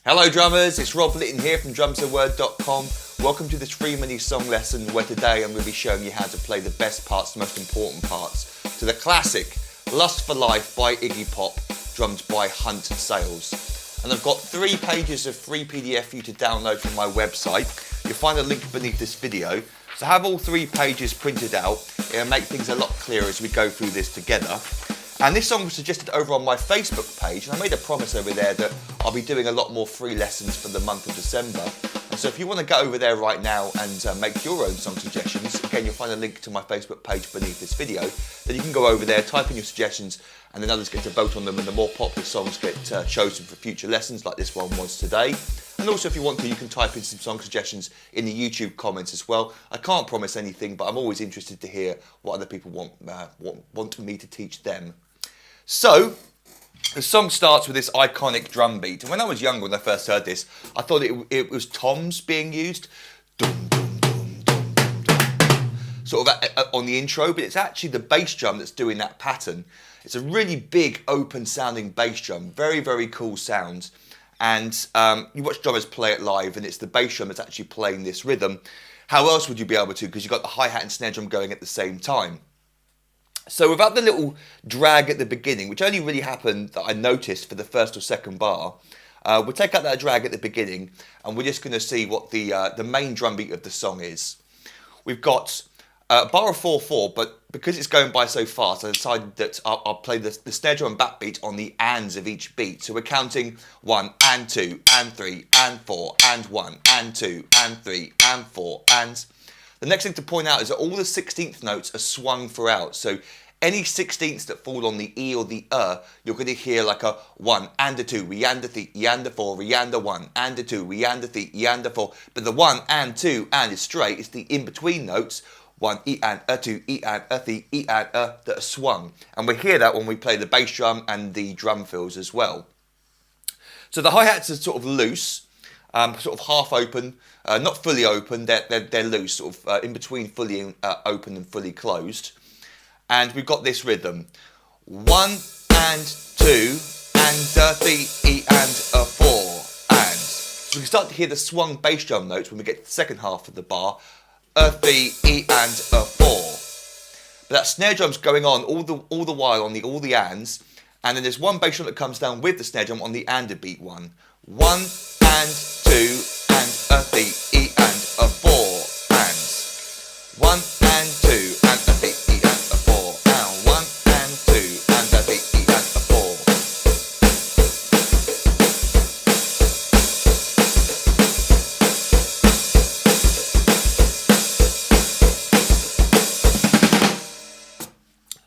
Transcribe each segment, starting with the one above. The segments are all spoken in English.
Hello drummers, it's Rob Litton here from drumsaword.com. Welcome to this free mini song lesson where today I'm going to be showing you how to play the best parts, the most important parts to the classic Lust for Life by Iggy Pop, drummed by Hunt Sales. And I've got 3 pages of free PDF for you to download from my website. You'll find a link beneath this video. So have all 3 pages printed out. It'll make things a lot clearer as we go through this together. And this song was suggested over on my Facebook page, and I made a promise over there that I'll be doing a lot more free lessons for the month of December. And so if you want to go over there right now and make your own song suggestions, again, you'll find a link to my Facebook page beneath this video. Then you can go over there, type in your suggestions, and then others get to vote on them, and the more popular songs get chosen for future lessons, like this one was today. And also, if you want to, you can type in some song suggestions in the YouTube comments as well. I can't promise anything, but I'm always interested to hear what other people want me to teach them. So, the song starts with this iconic drum beat, and when I was younger, when I first heard this, I thought it was toms being used, dum, dum, dum, dum, dum, dum, sort of on the intro, but it's actually the bass drum that's doing that pattern. It's a really big, open-sounding bass drum, very, very cool sound, and you watch drummers play it live, and it's the bass drum that's actually playing this rhythm. How else would you be able to? Because you've got the hi-hat and snare drum going at the same time. So without the little drag at the beginning, which only really happened that I noticed for the first or second bar, we'll take out that drag at the beginning, and we're just going to see what the main drum beat of the song is. We've got a bar of 4/4, but because it's going by so fast, I decided that I'll play the snare drum and backbeat on the ands of each beat. So we're counting 1 and 2 and 3 and 4 and 1 and 2 and 3 and 4 and... The next thing to point out is that all the 16th notes are swung throughout. So any 16ths that fall on the E or the you're going to hear like a 1 and a 2, we and a 3, e and a 4, we and a 1, and a 2, we and a 3, e and a 4. But the 1 and 2 and is straight. It's the in-between notes, 1, e and a 2, e and a 3, e and a, that are swung. And we hear that when we play the bass drum and the drum fills as well. So the hi-hats are sort of loose. Sort of half open, not fully open, they're loose, sort of in between fully open and fully closed. And we've got this rhythm. 1 and 2 and a 3, E and a 4 and. So we can start to hear the swung bass drum notes when we get to the second half of the bar. A 3, E and a 4. But that snare drum's going on all the while on all the ands. And then there's one bass drum that comes down with the snare drum on the and a beat one. 1 and 2 and a 3, E and a 4 and 1 and 2 and a 3, E and a 4 and 1 and 2 and a 3, E and a 4.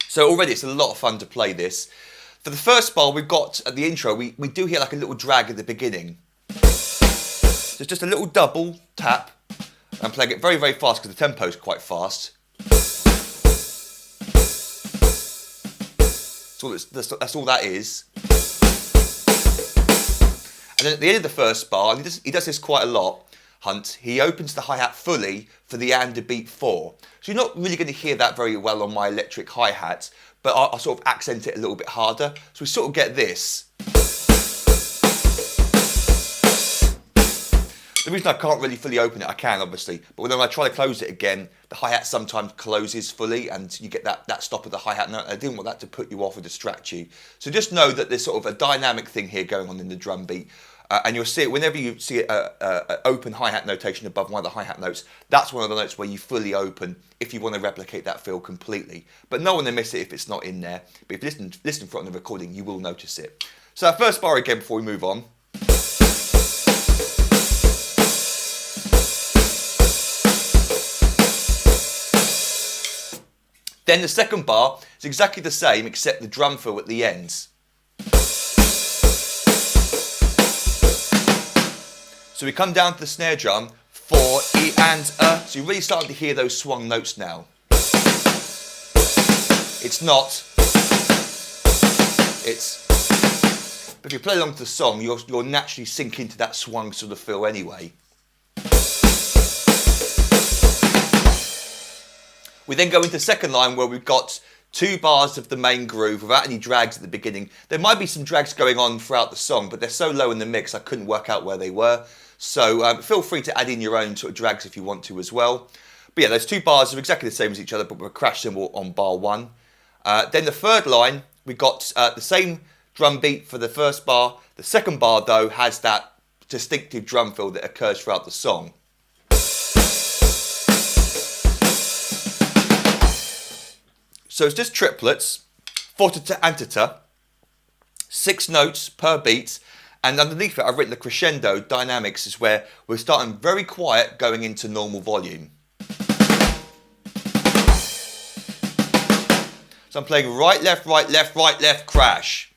So already it's a lot of fun to play this. For the first bar, we've got, at the intro, we do hear like a little drag at the beginning. So it's just a little double tap. I'm playing it very, very fast because the tempo is quite fast. That's all that is. And then at the end of the first bar, and he does this quite a lot, Hunt, he opens the hi-hat fully for the and a beat 4. So you're not really going to hear that very well on my electric hi-hat, but I'll sort of accent it a little bit harder. So we sort of get this. The reason I can't really fully open it, I can obviously, but when I try to close it again, the hi-hat sometimes closes fully and you get that stop of the hi-hat note. I didn't want that to put you off or distract you. So just know that there's sort of a dynamic thing here going on in the drum beat. And you'll see it whenever you see an open hi-hat notation above one of the hi-hat notes. That's one of the notes where you fully open if you want to replicate that feel completely. But no one will miss it if it's not in there. But if you listen for it on the recording, you will notice it. So our first bar again before we move on. Then the second bar is exactly the same except the drum fill at the ends. So we come down to the snare drum, 4, E and a. So you're really starting to hear those swung notes now. It's not. It's. But if you play along to the song, you'll naturally sink into that swung sort of feel anyway. We then go into the second line where we've got 2 bars of the main groove without any drags at the beginning. There might be some drags going on throughout the song, but they're so low in the mix I couldn't work out where they were. So feel free to add in your own sort of drags if you want to as well. But yeah, those 2 bars are exactly the same as each other, but with a crash cymbal on bar 1. Then the third line, we got the same drum beat for the first bar. The second bar, though, has that distinctive drum fill that occurs throughout the song. So it's just triplets, fortita antita, 6 notes per beat, and underneath it I've written the crescendo dynamics is where we're starting very quiet going into normal volume. So I'm playing right, left, right, left, right, left, crash.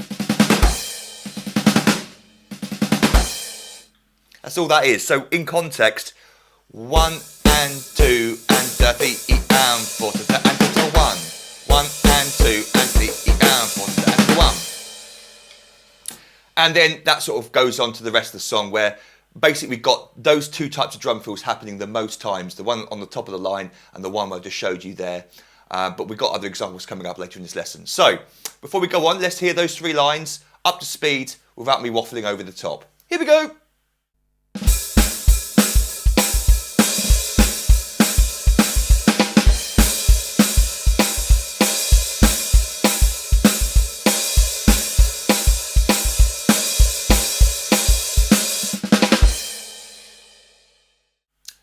That's all that is. So in context, 1 and 2 and 3 and fortita antita 1. 1 and 2 and 3 and fortita antita 1. And then that sort of goes on to the rest of the song where basically we've got those 2 types of drum fills happening the most times. The one on the top of the line and the one I just showed you there. But we've got other examples coming up later in this lesson. So before we go on, let's hear those 3 lines up to speed without me waffling over the top. Here we go.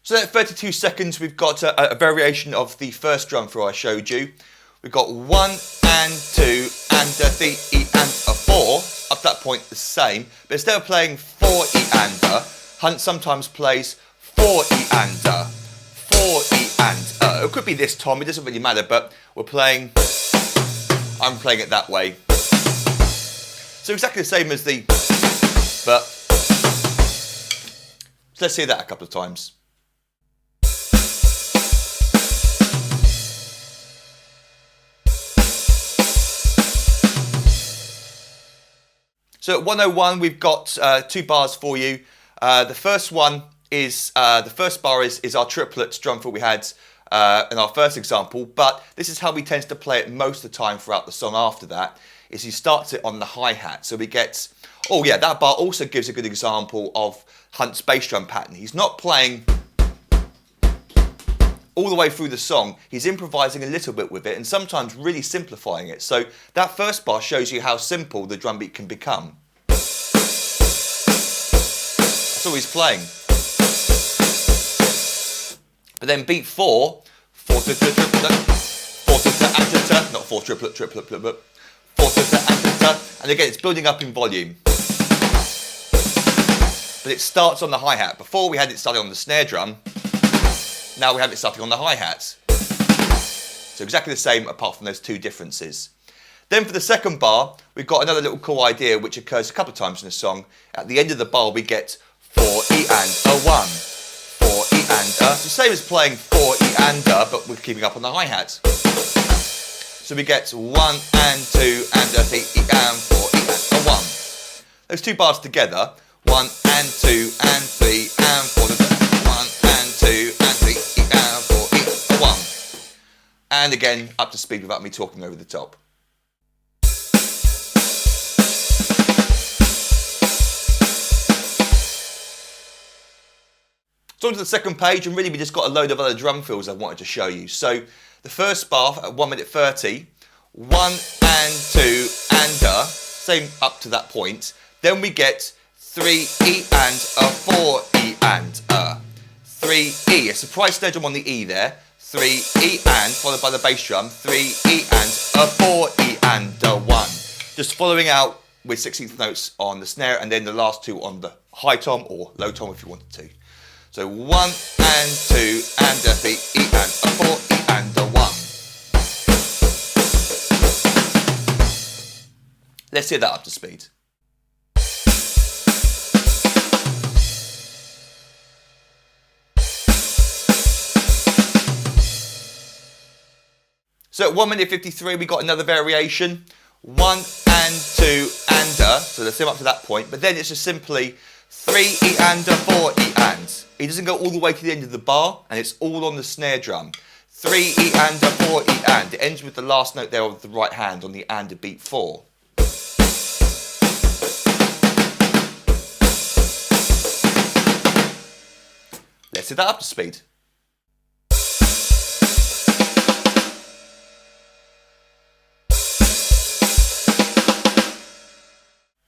So at 32 seconds, we've got a variation of the first drum fill I showed you. We've got 1 and 2 and 3 and 4. Up to that point, the same. But instead of playing 4 and Hunt sometimes plays 4 and 4 and It could be this tom, it doesn't really matter, but I'm playing it that way. So exactly the same as the, but so let's hear that a couple of times. So at 101, we've got 2 bars for you. The first one is, the first bar is our triplet drum fill we had in our first example, but this is how we tend to play it most of the time throughout the song after that, is he starts it on the hi-hat. So we get, oh yeah, that bar also gives a good example of Hunt's bass drum pattern. He's not playing all the way through the song, he's improvising a little bit with it and sometimes really simplifying it. So that first bar shows you how simple the drum beat can become. That's all he's playing. But then beat 4, fortita antita, not 4 triplet, fortita antita, and again it's building up in volume. But it starts on the hi-hat. Before we had it starting on the snare drum, now we have it starting on the hi-hats. So exactly the same apart from those 2 differences. Then for the second bar, we've got another little cool idea which occurs a couple of times in the song. At the end of the bar we get 4 E and a 1. 4 E and a. It's the same as playing 4 E and a, but we're keeping up on the hi-hats. So we get 1 and 2 and a 3 E and 4 E and a 1. Those 2 bars together, 1 and 2 and 3 and 4, 1 and 2 and 3 E and 4 E and 1. And again, up to speed without me talking over the top. So on to the second page, and really we just got a load of other drum fills I wanted to show you. So the first bar at 1 minute 30, 1 and 2 and a, same up to that point. Then we get 3 E and a 4 E and a. 3 E, a surprise snare drum on the E there. 3 E and, followed by the bass drum, 3 E and a 4 E and a 1. Just following out with 16th notes on the snare and then the last 2 on the high tom or low tom if you wanted to. So 1 and 2 and a 3 E and a 4 E and a 1. Let's hear that up to speed. So at 1 minute 53 we got another variation. 1 and 2 and a, so the same up to that point, but then it's just simply 3 E and a 4 E and. He doesn't go all the way to the end of the bar, and it's all on the snare drum. 3 E and a 4 E and. It ends with the last note there of the right hand on the and of beat 4. Let's hit that up to speed.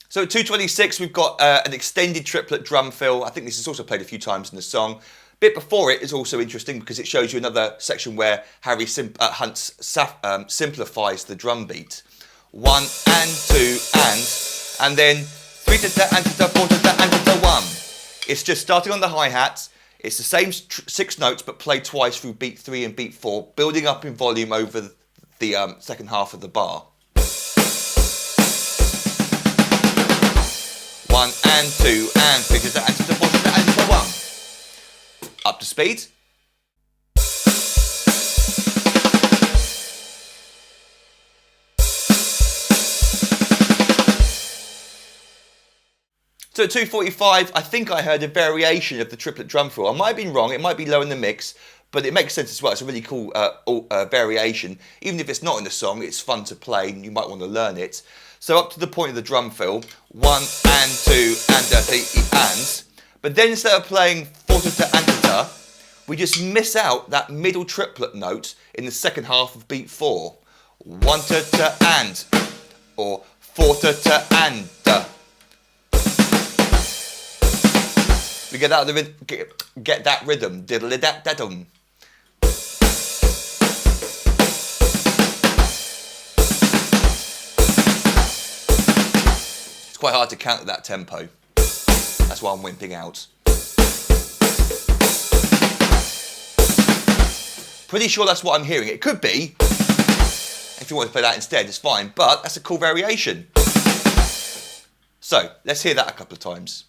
So at 2:26 we've got an extended triplet drum fill. I think this is also played a few times in the song. Bit before it is also interesting because it shows you another section where Harry Hunt simplifies the drum beat. 1 and 2 and then 3 to da and to da 4 to da and to da 1. It's just starting on the hi-hat. It's the same 6 notes but played twice through beat 3 and beat 4, building up in volume over the second half of the bar. 1 and 2 and 3 to da and to da 4 to da and to da 1. Up to speed. So at 2:45, I think I heard a variation of the triplet drum fill. I might have been wrong, it might be low in the mix, but it makes sense as well. It's a really cool variation. Even if it's not in the song, it's fun to play and you might want to learn it. So up to the point of the drum fill, 1 and 2 and 3 and. But then instead of playing 4 to da and to da, we just miss out that middle triplet note in the second half of beat 4. 1 to da and, or 4 to da and da. We get that rhythm, diddly dat dadum. It's quite hard to count at that tempo. That's why I'm wimping out. Pretty sure that's what I'm hearing. It could be. If you want to play that instead, it's fine. But that's a cool variation. So, let's hear that a couple of times.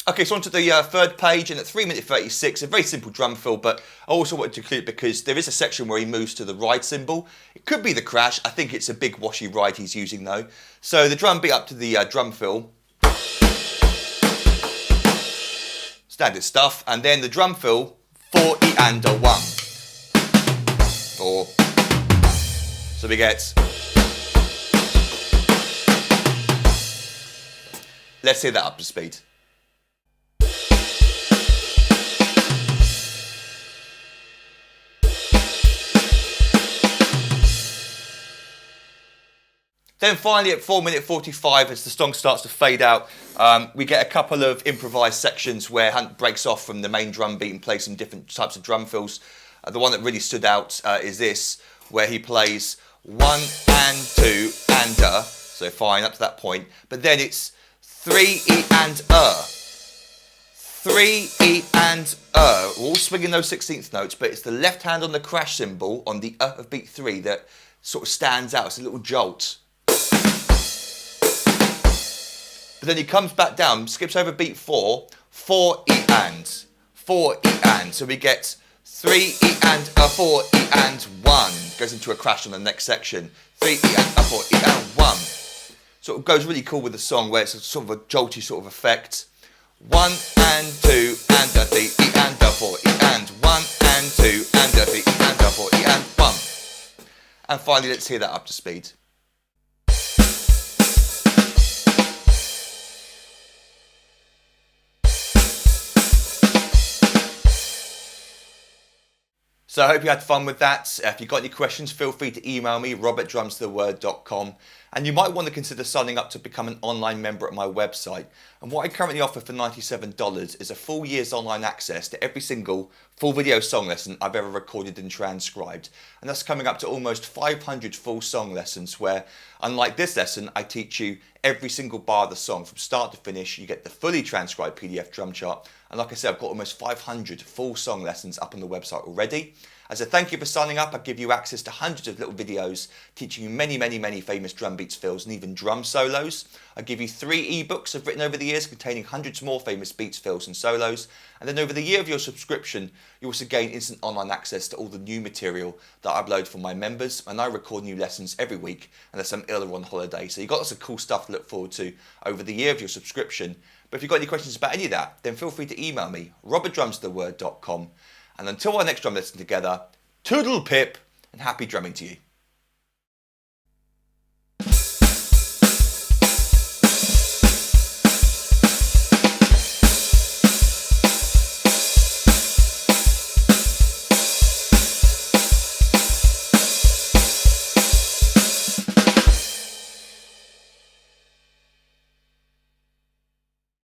Okay, so on to the third page, and at 3:36, a very simple drum fill, but I also wanted to include it because there is a section where he moves to the ride cymbal. It could be the crash. I think it's a big washy ride he's using though. So the drum beat up to the drum fill. Standard stuff. And then the drum fill, 4 E and a 1. 4. So we get... Let's hear that up to speed. Then finally at 4:45, as the song starts to fade out, we get a couple of improvised sections where Hunt breaks off from the main drum beat and plays some different types of drum fills. The one that really stood out is this, where he plays 1 and 2 and so fine up to that point, but then it's 3 E and 3 E and we're all swinging those 16th notes, but it's the left hand on the crash cymbal on the of beat 3 that sort of stands out. It's a little jolt. But then he comes back down, skips over beat 4, 4 E and, 4 E and. So we get 3 E and 4 E and 1. Goes into a crash on the next section. 3 E and 4 E and 1. So it goes really cool with the song where it's a sort of a jolty sort of effect. 1 and 2 and 3 E and 4 E and 1 and 2 and 3 E and 4 E and 1. And finally, let's hear that up to speed. So I hope you had fun with that. If you've got any questions, feel free to email me, rob@drumstotheword.com. And you might want to consider signing up to become an online member at my website. And what I currently offer for $97 is a full year's online access to every single full video song lesson I've ever recorded and transcribed. And that's coming up to almost 500 full song lessons where, unlike this lesson, I teach you every single bar of the song from start to finish. You get the fully transcribed PDF drum chart. And like I said, I've got almost 500 full song lessons up on the website already. As a thank you for signing up, I give you access to hundreds of little videos teaching you many famous drum beats, fills, and even drum solos. I give you 3 ebooks I've written over the years containing hundreds more famous beats, fills, and solos. And then over the year of your subscription, you also gain instant online access to all the new material that I upload for my members. And I record new lessons every week, unless I'm ill or on holiday. So you've got lots of cool stuff to look forward to over the year of your subscription. But if you've got any questions about any of that, then feel free to email me, robertdrumstheword.com. And until our next drum lesson together, toodle pip and happy drumming to you.